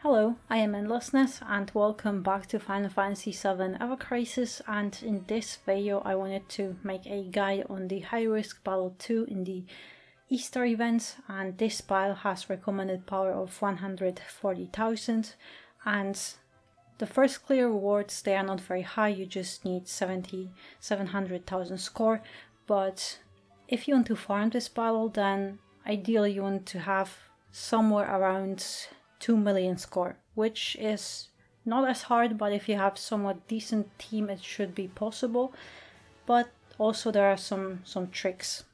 Hello, I am Endlessness and welcome back to Final Fantasy VII Ever Crisis, and in this video I wanted to make a guide on the high risk battle 2 in the Easter event, and this battle has recommended power of 140,000 and the first clear rewards, they are not very high, you just need 700,000 score, but if you want to farm this battle then ideally you want to have somewhere around 2 million score, which is not as hard, but if you have somewhat decent team it should be possible. But also there are some tricks.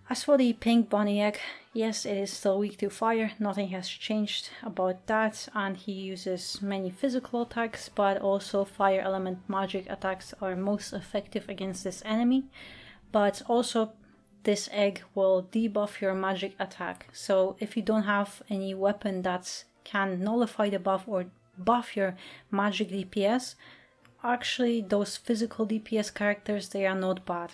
As for the pink bunny egg, yes, it is still weak to fire, nothing has changed about that, and he uses many physical attacks, but also fire element magic attacks are most effective against this enemy. But also this egg will debuff your magic attack, so if you don't have any weapon that can nullify the buff or buff your magic DPS, actually those physical DPS characters, they are not bad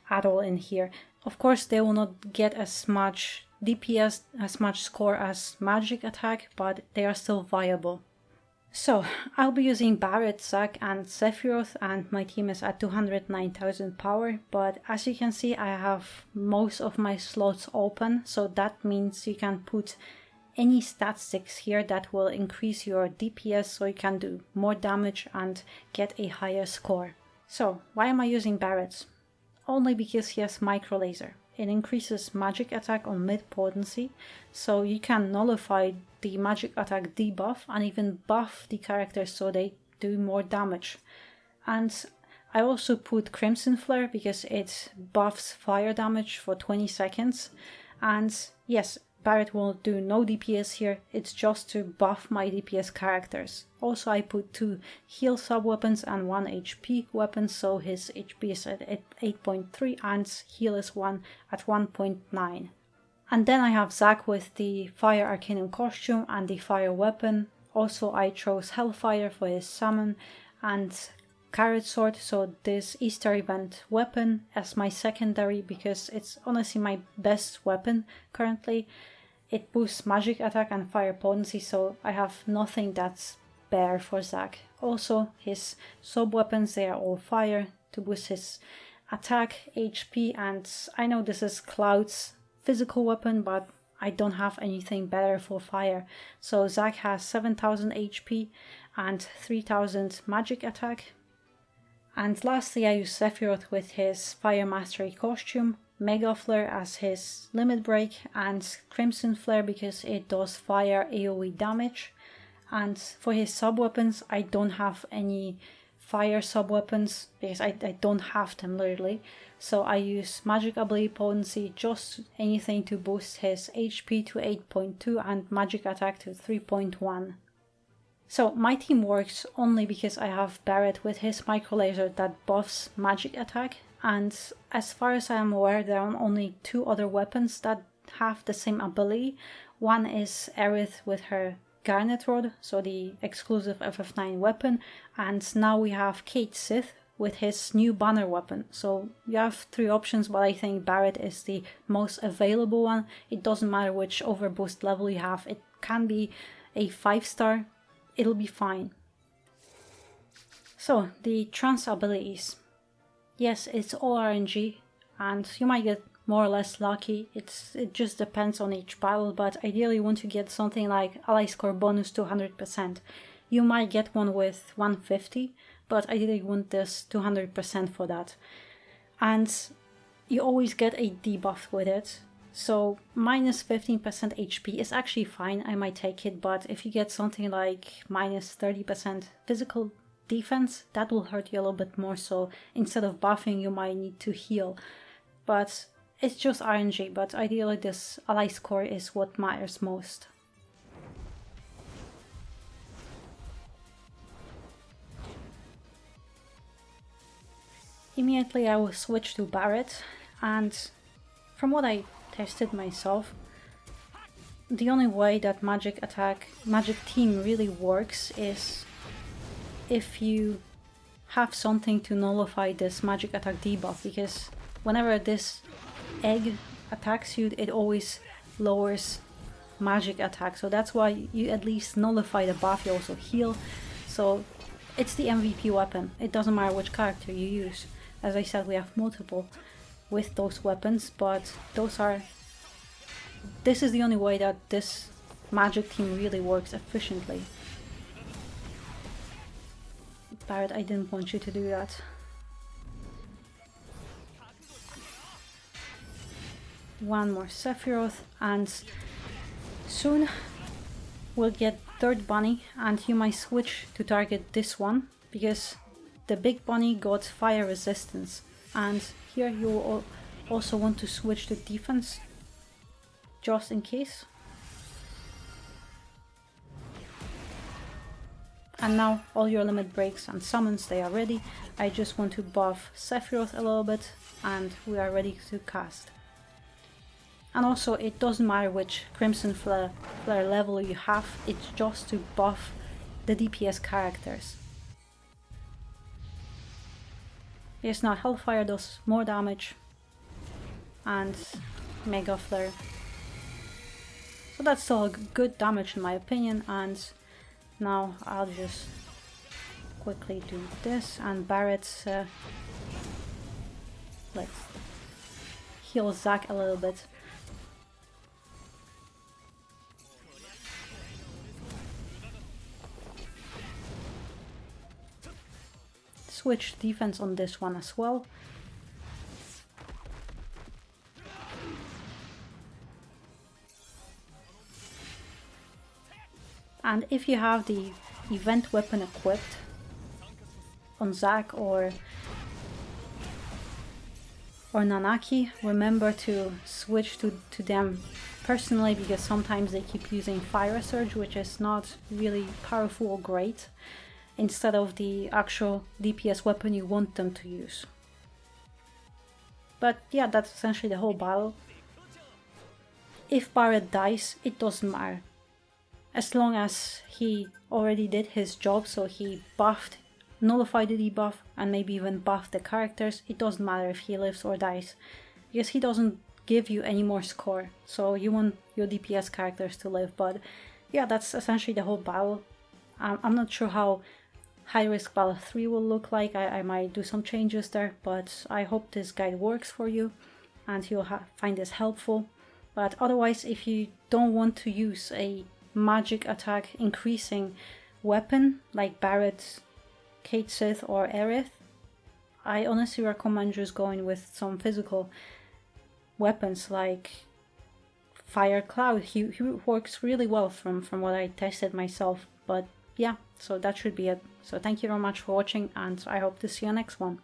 at all in here. Of course they will not get as much DPS, as much score as magic attack, but they are still viable. So, I'll be using Barret, Zack and Sephiroth, and my team is at 209,000 power, but as you can see I have most of my slots open, so that means you can put any stat sticks here that will increase your DPS so you can do more damage and get a higher score. So, why am I using Barret? Only because he has micro laser. It increases magic attack on mid potency, so you can nullify the magic attack debuff and even buff the characters so they do more damage. And I also put Crimson Flare because it buffs fire damage for 20 seconds. And yes, Barret will do no DPS here, it's just to buff my DPS characters. Also I put 2 heal sub-weapons and 1 HP weapon, so his HP is at 8.3 and heal is 1 at 1.9. And then I have Zack with the Fire Arcanum costume and the fire weapon. Also I chose Hellfire for his summon and Carrot Sword, so this Easter event weapon as my secondary because it's honestly my best weapon currently. It boosts magic attack and fire potency, so I have nothing that's bare for Zack. Also, his sub-weapons, they are all fire to boost his attack, HP, and I know this is Cloud's physical weapon, but I don't have anything better for fire. So Zack has 7,000 HP and 3,000 magic attack. And lastly I use Sephiroth with his Fire Mastery costume, Mega Flare as his limit break, and Crimson Flare because it does fire AoE damage. And for his sub-weapons I don't have any fire sub-weapons because I don't have them literally. So I use magic ability potency, just anything to boost his HP to 8.2 and magic attack to 3.1. So my team works only because I have Barret with his micro laser that buffs magic attack, and as far as I am aware there are only 2 other weapons that have the same ability. One is Aerith with her Garnet Rod, so the exclusive FF9 weapon, and now we have Cait Sith with his new banner weapon. So you have 3 options, but I think Barret is the most available one. It doesn't matter which overboost level you have, it can be a 5-star, it'll be fine. So the trance abilities. Yes, it's all RNG and you might get more or less lucky, it just depends on each battle, but ideally you want to get something like ally score bonus to 100%. You might get one with 150, but ideally you want this 200% for that. And you always get a debuff with it, so minus 15% HP is actually fine, I might take it, but if you get something like minus 30% physical defense, that will hurt you a little bit more, so instead of buffing you might need to heal. But it's just RNG, but ideally this ally score is what matters most. Immediately I will switch to Barret, and from what I tested myself, the only way that magic team really works is if you have something to nullify this magic attack debuff, because whenever this egg attacks you it always lowers magic attack, so that's why you at least nullify the buff, you also heal. So it's the MVP weapon. It doesn't matter which character you use. As I said, we have multiple with those weapons, but this is the only way that this magic team really works efficiently. Barret, I didn't want you to do that. One more Sephiroth, and soon we'll get third bunny, and you might switch to target this one because the big bunny got fire resistance, and here you will also want to switch to defense just in case. And now all your limit breaks and summons, they are ready. I just want to buff Sephiroth a little bit and we are ready to cast. And also it doesn't matter which Crimson Flare level you have, it's just to buff the DPS characters. Yes, now Hellfire does more damage and Mega Flare. So that's still good damage in my opinion, and now I'll just quickly do this, and Barret's let's heal Zack a little bit. Switch defense on this one as well. And if you have the event weapon equipped on Zack or Nanaki, remember to switch to them personally, because sometimes they keep using Fire Surge, which is not really powerful or great, instead of the actual DPS weapon you want them to use. But yeah, that's essentially the whole battle. If Barret dies, it doesn't matter. As long as he already did his job, so he buffed, nullified the debuff, and maybe even buffed the characters, it doesn't matter if he lives or dies, because he doesn't give you any more score, so you want your DPS characters to live. But yeah, that's essentially the whole battle. I'm not sure how High Risk Battle 3 will look like, I might do some changes there, but I hope this guide works for you and you'll find this helpful. But otherwise, if you don't want to use a magic attack increasing weapon like Barret, Cait Sith or Aerith, I honestly recommend just going with some physical weapons like Fire Cloud. He works really well from what I tested myself. But yeah, so that should be it. So thank you very much for watching, and I hope to see you next one.